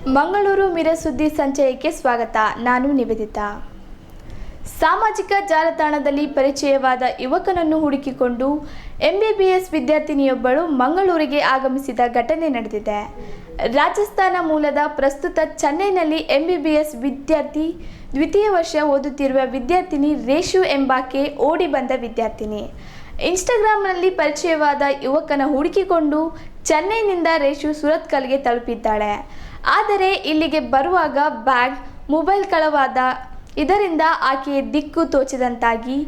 ಮಂಗಳೂರು ಮಿರಸುದ್ದಿ ಸಂಚಯಕ್ಕೆ ಸ್ವಾಗತ. ನಾನು ನಿವೇದಿತಾ. ಸಾಮಾಜಿಕ ಜಾಲತಾಣದಲ್ಲಿ ಪರಿಚಯವಾದ ಯುವಕನನ್ನು ಹುಡುಕಿಕೊಂಡು MBBS ವಿದ್ಯಾರ್ಥಿನಿಯೊಬ್ಬಳು ಮಂಗಳೂರಿಗೆ ಆಗಮಿಸಿದ ಘಟನೆ ನಡೆದಿದೆ. ರಾಜಸ್ಥಾನ ಮೂಲದ ಪ್ರಸ್ತುತ ಚೆನ್ನೈನಲ್ಲಿ MBBS ವಿದ್ಯಾರ್ಥಿ ದ್ವಿತೀಯ ವರ್ಷ ಓದುತ್ತಿರುವ ವಿದ್ಯಾರ್ಥಿನಿ ರೇಷು ಎಂಬಾಕೆ ಓಡಿ ಬಂದ ವಿದ್ಯಾರ್ಥಿನಿ. ಇನ್ಸ್ಟಾಗ್ರಾಮ್ನಲ್ಲಿ ಪರಿಚಯವಾದ ಯುವಕನ ಹುಡುಕಿಕೊಂಡು ಚೆನ್ನೈನಿಂದ ರೇಷು ಸುರತ್ಕಲ್ಗೆ ತಲುಪಿದ್ದಾಳೆ. ಆದರೆ ಇಲ್ಲಿಗೆ ಬರುವಾಗ ಬ್ಯಾಗ್, ಮೊಬೈಲ್ ಕಳವಾದ. ಇದರಿಂದ ಆಕೆಯ ದಿಕ್ಕು ತೋಚದಂತಾಗಿ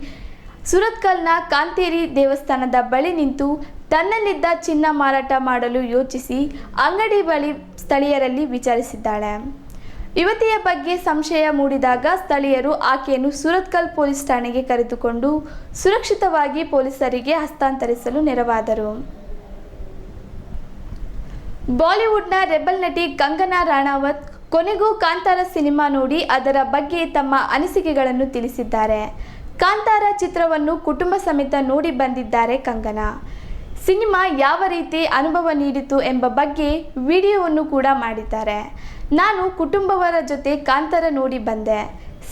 ಸುರತ್ಕಲ್ನ ಕಾಂತೇರಿ ದೇವಸ್ಥಾನದ ಬಳಿ ನಿಂತು ತನ್ನಲ್ಲಿದ್ದ ಚಿನ್ನ ಮಾರಾಟ ಮಾಡಲು ಯೋಚಿಸಿ ಅಂಗಡಿ ಬಳಿ ಸ್ಥಳೀಯರಲ್ಲಿ ವಿಚಾರಿಸಿದ್ದಾಳೆ. ಯುವತಿಯ ಬಗ್ಗೆ ಸಂಶಯ ಮೂಡಿದಾಗ ಸ್ಥಳೀಯರು ಆಕೆಯನ್ನು ಸುರತ್ಕಲ್ ಪೊಲೀಸ್ ಠಾಣೆಗೆ ಕರೆದುಕೊಂಡು ಸುರಕ್ಷಿತವಾಗಿ ಪೊಲೀಸರಿಗೆ ಹಸ್ತಾಂತರಿಸಲು ನೆರವಾದರು. ಬಾಲಿವುಡ್ನ ರೆಬಲ್ ನಟಿ ಕಂಗನಾ ರಾಣಾವತ್ ಕೊನೆಗೂ ಕಾಂತಾರ ಸಿನಿಮಾ ನೋಡಿ ಅದರ ಬಗ್ಗೆ ತಮ್ಮ ಅನಿಸಿಕೆಗಳನ್ನು ತಿಳಿಸಿದ್ದಾರೆ. ಕಾಂತಾರ ಚಿತ್ರವನ್ನು ಕುಟುಂಬ ಸಮೇತ ನೋಡಿ ಬಂದಿದ್ದಾರೆ ಕಂಗನಾ. ಸಿನಿಮಾ ಯಾವ ರೀತಿ ಅನುಭವ ನೀಡಿತು ಎಂಬ ಬಗ್ಗೆ ವಿಡಿಯೋವನ್ನು ಕೂಡ ಮಾಡಿದ್ದಾರೆ. ನಾನು ಕುಟುಂಬವರ ಜೊತೆ ಕಾಂತಾರ ನೋಡಿ ಬಂದೆ.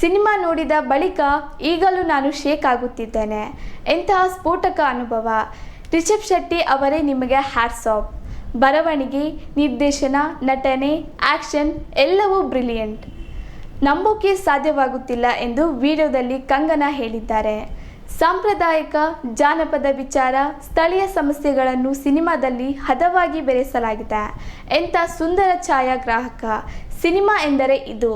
ಸಿನಿಮಾ ನೋಡಿದ ಬಳಿಕ ಈಗಲೂ ನಾನು ಶೇಕ್ ಆಗುತ್ತಿದ್ದೇನೆ. ಎಂತಹ ಸ್ಫೋಟಕ ಅನುಭವ. ರಿಷಬ್ ಶೆಟ್ಟಿ ಅವರೇ ನಿಮಗೆ ಹ್ಯಾಟ್ಸ್ ಆಫ್. ಬರವಣಿಗೆ, ನಿರ್ದೇಶನ, ನಟನೆ, ಆಕ್ಷನ್ ಎಲ್ಲವೂ ಬ್ರಿಲಿಯಂಟ್. ನಂಬೋಕೆ ಸಾಧ್ಯವಾಗುತ್ತಿಲ್ಲ ಎಂದು ವಿಡಿಯೋದಲ್ಲಿ ಕಂಗನಾ ಹೇಳಿದ್ದಾರೆ. ಸಾಂಪ್ರದಾಯಿಕ, ಜಾನಪದ ವಿಚಾರ, ಸ್ಥಳೀಯ ಸಮಸ್ಯೆಗಳನ್ನು ಸಿನಿಮಾದಲ್ಲಿ ಹದವಾಗಿ ಬೆರೆಸಲಾಗಿದೆ. ಎಂಥ ಸುಂದರ ಛಾಯಾಗ್ರಾಹಕ. ಸಿನಿಮಾ ಎಂದರೆ ಇದು.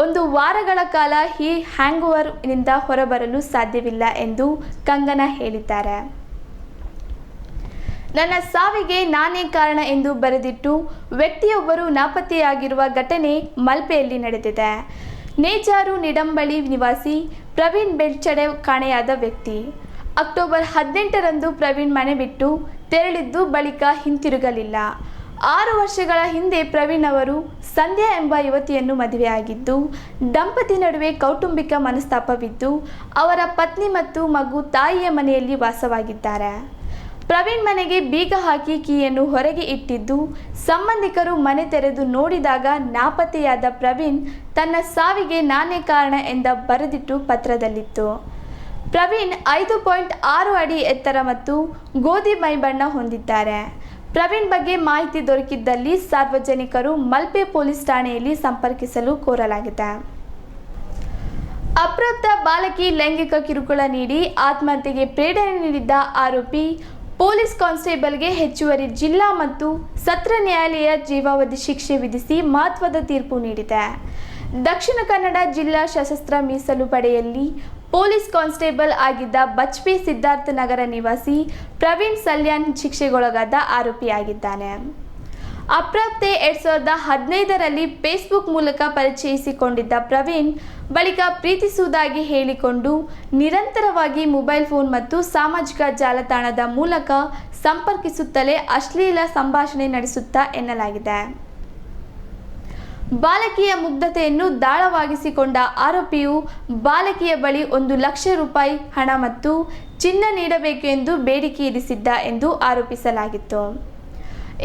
ಒಂದು ವಾರಗಳ ಕಾಲ ಈ ಹ್ಯಾಂಗೋವರ್ನಿಂದ ಹೊರಬರಲು ಸಾಧ್ಯವಿಲ್ಲ ಎಂದು ಕಂಗನಾ ಹೇಳಿದ್ದಾರೆ. ನನ್ನ ಸಾವಿಗೆ ನಾನೇ ಕಾರಣ ಎಂದು ಬರೆದಿಟ್ಟು ವ್ಯಕ್ತಿಯೊಬ್ಬರು ನಾಪತ್ತೆಯಾಗಿರುವ ಘಟನೆ ಮಲ್ಪೆಯಲ್ಲಿ ನಡೆದಿದೆ. ನೇಜಾರು ನಿಡಂಬಳಿ ನಿವಾಸಿ ಪ್ರವೀಣ್ ಬೆಳ್ಚಡೆ ಕಾಣೆಯಾದ ವ್ಯಕ್ತಿ. ಅಕ್ಟೋಬರ್ 18ರಂದು ಪ್ರವೀಣ್ ಮನೆ ಬಿಟ್ಟು ತೆರಳಿದ್ದು ಬಳಿಕ ಹಿಂತಿರುಗಲಿಲ್ಲ. 6 ವರ್ಷಗಳ ಹಿಂದೆ ಪ್ರವೀಣ್ ಅವರು ಸಂಧ್ಯಾ ಎಂಬ ಯುವತಿಯನ್ನು ಮದುವೆಯಾಗಿದ್ದು ದಂಪತಿ ನಡುವೆ ಕೌಟುಂಬಿಕ ಮನಸ್ತಾಪವಿದ್ದು ಅವರ ಪತ್ನಿ ಮತ್ತು ಮಗು ತಾಯಿಯ ಮನೆಯಲ್ಲಿ ವಾಸವಾಗಿದ್ದಾರೆ. ಪ್ರವೀಣ್ ಮನೆಗೆ ಬೀಗ ಹಾಕಿ ಕೀಯನ್ನು ಹೊರಗೆ ಇಟ್ಟಿದ್ದು ಸಂಬಂಧಿಕರು ಮನೆ ತೆರೆದು ನೋಡಿದಾಗ ನಾಪತ್ತೆಯಾದ ಪ್ರವೀಣ್ ತನ್ನ ಸಾವಿಗೆ ನಾನೇ ಕಾರಣ ಎಂದ ಬರೆದಿಟ್ಟು ಪತ್ರದಲ್ಲಿತ್ತು. ಪ್ರವೀಣ್ 5.6 ಅಡಿ ಎತ್ತರ ಮತ್ತು ಗೋಧಿ ಮೈಬಣ್ಣ ಹೊಂದಿದ್ದಾರೆ. ಪ್ರವೀಣ್ ಬಗ್ಗೆ ಮಾಹಿತಿ ದೊರಕಿದ್ದಲ್ಲಿ ಸಾರ್ವಜನಿಕರು ಮಲ್ಪೆ ಪೊಲೀಸ್ ಠಾಣೆಯಲ್ಲಿ ಸಂಪರ್ಕಿಸಲು ಕೋರಲಾಗಿದೆ. ಅಪ್ರಾಪ್ತ ಬಾಲಕಿ ಲೈಂಗಿಕ ಕಿರುಕುಳ ನೀಡಿ ಆತ್ಮಹತ್ಯೆಗೆ ಪ್ರೇರಣೆ ನೀಡಿದ್ದ ಆರೋಪಿ ಪೊಲೀಸ್ ಕಾನ್ಸ್ಟೇಬಲ್ಗೆ ಹೆಚ್ಚುವರಿ ಜಿಲ್ಲಾ ಮತ್ತು ಸತ್ರ ನ್ಯಾಯಾಲಯ ಜೀವಾವಧಿ ಶಿಕ್ಷೆ ವಿಧಿಸಿ ಮಹತ್ವದ ತೀರ್ಪು ನೀಡಿದೆ. ದಕ್ಷಿಣ ಕನ್ನಡ ಜಿಲ್ಲಾ ಸಶಸ್ತ್ರ ಮೀಸಲು ಪಡೆಯಲ್ಲಿ ಪೊಲೀಸ್ ಕಾನ್ಸ್ಟೇಬಲ್ ಆಗಿದ್ದ ಬಜ್ಪೆ ಸಿದ್ಧಾರ್ಥ ನಗರ ನಿವಾಸಿ ಪ್ರವೀಣ್ ಸಲ್ಯಾನ್ ಶಿಕ್ಷೆಗೊಳಗಾದ ಆರೋಪಿಯಾಗಿದ್ದಾನೆ. ಅಪ್ರಾಪ್ತೆ 2015ರಲ್ಲಿ ಫೇಸ್ಬುಕ್ ಮೂಲಕ ಪರಿಚಯಿಸಿಕೊಂಡಿದ್ದ ಪ್ರವೀಣ್ ಬಳಿಕ ಪ್ರೀತಿಸುವುದಾಗಿ ಹೇಳಿಕೊಂಡು ನಿರಂತರವಾಗಿ ಮೊಬೈಲ್ ಫೋನ್ ಮತ್ತು ಸಾಮಾಜಿಕ ಜಾಲತಾಣದ ಮೂಲಕ ಸಂಪರ್ಕಿಸುತ್ತಲೇ ಅಶ್ಲೀಲ ಸಂಭಾಷಣೆ ನಡೆಸುತ್ತಾ ಎನ್ನಲಾಗಿದೆ. ಬಾಲಕಿಯ ಮುಗ್ಧತೆಯನ್ನು ದಾಳವಾಗಿಸಿಕೊಂಡ ಆರೋಪಿಯು ಬಾಲಕಿಯ ಬಳಿ 1 ಲಕ್ಷ ರೂಪಾಯಿ ಹಣ ಮತ್ತು ಚಿನ್ನ ನೀಡಬೇಕು ಎಂದು ಬೇಡಿಕೆ ಇರಿಸಿದ್ದ ಎಂದು ಆರೋಪಿಸಲಾಗಿತ್ತು.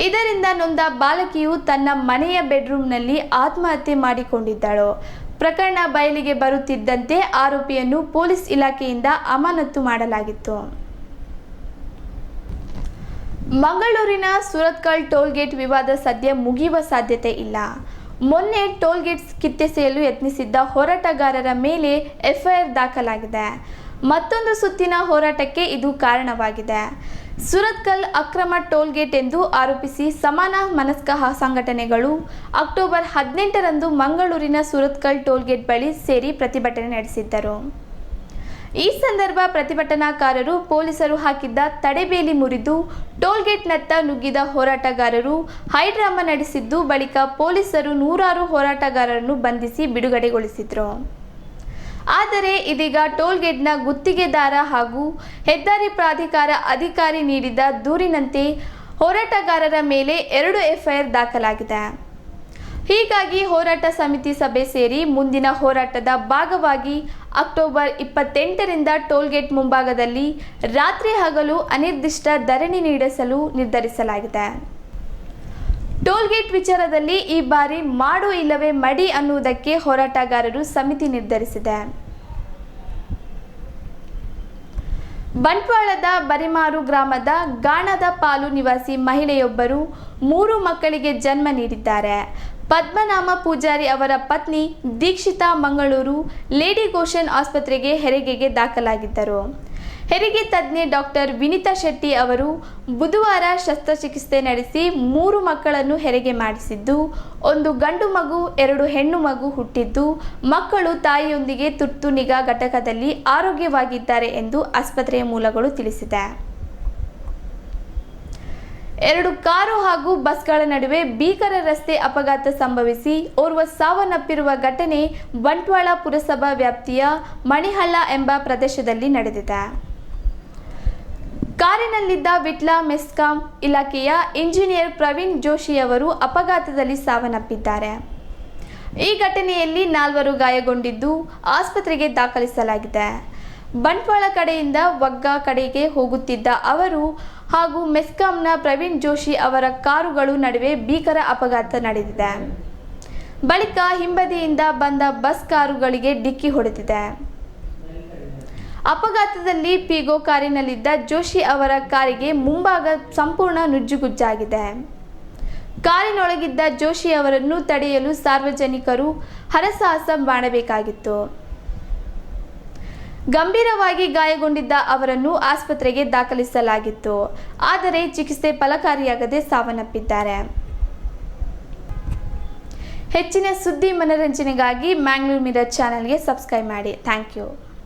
ಇದರಿಂದ ನೊಂದ ಬಾಲಕಿಯು ತನ್ನ ಮನೆಯ ಬೆಡ್ರೂಮ್ನಲ್ಲಿ ಆತ್ಮಹತ್ಯೆ ಮಾಡಿಕೊಂಡಿದ್ದಳು. ಪ್ರಕರಣ ಬಯಲಿಗೆ ಬರುತ್ತಿದ್ದಂತೆ ಆರೋಪಿಯನ್ನು ಪೊಲೀಸ್ ಇಲಾಖೆಯಿಂದ ಅಮಾನತು ಮಾಡಲಾಗಿತ್ತು. ಮಂಗಳೂರಿನ ಸುರತ್ಕಲ್ ಟೋಲ್ಗೇಟ್ ವಿವಾದ ಸದ್ಯ ಮುಗಿಯುವ ಸಾಧ್ಯತೆ ಇಲ್ಲ. ಮೊನ್ನೆ ಟೋಲ್ಗೇಟ್ ಕಿತ್ತೆಸೆಯಲು ಯತ್ನಿಸಿದ್ದ ಹೋರಾಟಗಾರರ ಮೇಲೆ FIR ದಾಖಲಾಗಿದೆ. ಮತ್ತೊಂದು ಸುತ್ತಿನ ಹೋರಾಟಕ್ಕೆ ಇದು ಕಾರಣವಾಗಿದೆ. ಸುರತ್ಕಲ್ ಅಕ್ರಮ ಟೋಲ್ಗೇಟ್ ಎಂದು ಆರೋಪಿಸಿ ಸಮಾನ ಮನಸ್ಕ ಸಂಘಟನೆಗಳು ಅಕ್ಟೋಬರ್ 18ರಂದು ಮಂಗಳೂರಿನ ಸುರತ್ಕಲ್ ಟೋಲ್ಗೇಟ್ ಬಳಿ ಸೇರಿ ಪ್ರತಿಭಟನೆ ನಡೆಸಿದ್ದರು. ಈ ಸಂದರ್ಭ ಪ್ರತಿಭಟನಾಕಾರರು ಪೊಲೀಸರು ಹಾಕಿದ್ದ ತಡೆಬೇಲಿ ಮುರಿದು ಟೋಲ್ಗೇಟ್ನತ್ತ ನುಗ್ಗಿದ ಹೋರಾಟಗಾರರು ಹೈಡ್ರಾಮಾ ನಡೆಸಿದ್ದು ಬಳಿಕ ಪೊಲೀಸರು ನೂರಾರು ಹೋರಾಟಗಾರರನ್ನು ಬಂಧಿಸಿ ಬಿಡುಗಡೆಗೊಳಿಸಿದರು. ಆದರೆ ಇದೀಗ ಟೋಲ್ಗೇಟ್ನ ಗುತ್ತಿಗೆದಾರ ಹಾಗೂ ಹೆದ್ದಾರಿ ಪ್ರಾಧಿಕಾರ ಅಧಿಕಾರಿ ನೀಡಿದ ದೂರಿನಂತೆ ಹೋರಾಟಗಾರರ ಮೇಲೆ 2 FIR ದಾಖಲಾಗಿದೆ. ಹೀಗಾಗಿ ಹೋರಾಟ ಸಮಿತಿ ಸಭೆ ಸೇರಿ ಮುಂದಿನ ಹೋರಾಟದ ಭಾಗವಾಗಿ ಅಕ್ಟೋಬರ್ 28ರಿಂದ ಟೋಲ್ಗೇಟ್ ಮುಂಭಾಗದಲ್ಲಿ ರಾತ್ರಿ ಹಗಲು ಅನಿರ್ದಿಷ್ಟ ಧರಣಿ ನಡೆಸಲು ನಿರ್ಧರಿಸಲಾಗಿದೆ. ಟೋಲ್ಗೇಟ್ ವಿಚಾರದಲ್ಲಿ ಈ ಬಾರಿ ಮಾಡು ಇಲ್ಲವೇ ಮಡಿ ಅನ್ನುವುದಕ್ಕೆ ಹೋರಾಟಗಾರರು ಸಮಿತಿ ನಿರ್ಧರಿಸಿದೆ. ಬಂಟ್ವಾಳದ ಬರಿಮಾರು ಗ್ರಾಮದ ಗಾಣದ ಪಾಲು ನಿವಾಸಿ ಮಹಿಳೆಯೊಬ್ಬರು 3 ಮಕ್ಕಳಿಗೆ ಜನ್ಮ ನೀಡಿದ್ದಾರೆ. ಪದ್ಮನಾಮ ಪೂಜಾರಿ ಅವರ ಪತ್ನಿ ದೀಕ್ಷಿತಾ ಮಂಗಳೂರು ಲೇಡಿ ಗೋಶನ್ ಆಸ್ಪತ್ರೆಗೆ ಹೆರಿಗೆಗೆ ದಾಖಲಾಗಿದ್ದರು. ಹೆರಿಗೆ ತಜ್ಞೆ ಡಾಕ್ಟರ್ ವಿನಿತಾ ಶೆಟ್ಟಿ ಅವರು ಬುಧವಾರ ಶಸ್ತ್ರಚಿಕಿತ್ಸೆ ನಡೆಸಿ 3 ಮಕ್ಕಳನ್ನು ಹೆರಿಗೆ ಮಾಡಿಸಿದ್ದು, 1 ಗಂಡು ಮಗು 2 ಹೆಣ್ಣು ಮಗು ಹುಟ್ಟಿದ್ದು, ಮಕ್ಕಳು ತಾಯಿಯೊಂದಿಗೆ ತುರ್ತು ನಿಗಾ ಘಟಕದಲ್ಲಿ ಆರೋಗ್ಯವಾಗಿದ್ದಾರೆ ಎಂದು ಆಸ್ಪತ್ರೆಯ ಮೂಲಗಳು ತಿಳಿಸಿದೆ. 2 ಕಾರು ಹಾಗೂ ಬಸ್ಗಳ ನಡುವೆ ಭೀಕರ ರಸ್ತೆ ಅಪಘಾತ ಸಂಭವಿಸಿ ಓರ್ವ ಸಾವನ್ನಪ್ಪಿರುವ ಘಟನೆ ಬಂಟ್ವಾಳ ಪುರಸಭಾ ವ್ಯಾಪ್ತಿಯ ಮಣಿಹಳ್ಳ ಎಂಬ ಪ್ರದೇಶದಲ್ಲಿ ನಡೆದಿದೆ. ಕಾರಿನಲ್ಲಿದ್ದ ವಿಟ್ಲ ಮೆಸ್ಕಾಂ ಇಲಾಖೆಯ ಇಂಜಿನಿಯರ್ ಪ್ರವೀಣ್ ಜೋಶಿ ಅವರು ಅಪಘಾತದಲ್ಲಿ ಸಾವನ್ನಪ್ಪಿದ್ದಾರೆ. ಈ ಘಟನೆಯಲ್ಲಿ 4 ಗಾಯಗೊಂಡಿದ್ದು ಆಸ್ಪತ್ರೆಗೆ ದಾಖಲಿಸಲಾಗಿದೆ. ಬಂಟ್ವಾಳ ಕಡೆಯಿಂದ ವಗ್ಗ ಕಡೆಗೆ ಹೋಗುತ್ತಿದ್ದ ಅವರು ಹಾಗೂ ಮೆಸ್ಕಾಂನ ಪ್ರವೀಣ್ ಜೋಶಿ ಅವರ ಕಾರುಗಳು ನಡುವೆ ಭೀಕರ ಅಪಘಾತ ನಡೆದಿದೆ. ಬಳಿಕ ಹಿಂಬದಿಯಿಂದ ಬಂದ ಬಸ್ ಕಾರುಗಳಿಗೆ ಡಿಕ್ಕಿ ಹೊಡೆದಿದೆ. ಅಪಘಾತದಲ್ಲಿ ಪಿಗೋ ಕಾರಿನಲ್ಲಿದ್ದ ಜೋಶಿ ಅವರ ಕಾರಿಗೆ ಮುಂಭಾಗ ಸಂಪೂರ್ಣ ನುಜ್ಜುಗುಜ್ಜಾಗಿದೆ. ಕಾರಿನೊಳಗಿದ್ದ ಜೋಶಿ ಅವರನ್ನು ತಡೆಯಲು ಸಾರ್ವಜನಿಕರು ಹರಸಾಹಸ ಮಾಡಬೇಕಾಗಿತ್ತು. ಗಂಭೀರವಾಗಿ ಗಾಯಗೊಂಡಿದ್ದ ಅವರನ್ನು ಆಸ್ಪತ್ರೆಗೆ ದಾಖಲಿಸಲಾಗಿತ್ತು. ಆದರೆ ಚಿಕಿತ್ಸೆ ಫಲಕಾರಿಯಾಗದೆ ಸಾವನ್ನಪ್ಪಿದ್ದಾರೆ. ಹೆಚ್ಚಿನ ಸುದ್ದಿ ಮನರಂಜನೆಗಾಗಿ ಮ್ಯಾಂಗ್ಳೂರ್ ಮಿರರ್ ಚಾನೆಲ್ಗೆ ಸಬ್ಸ್ಕ್ರೈಬ್ ಮಾಡಿ. Thank you.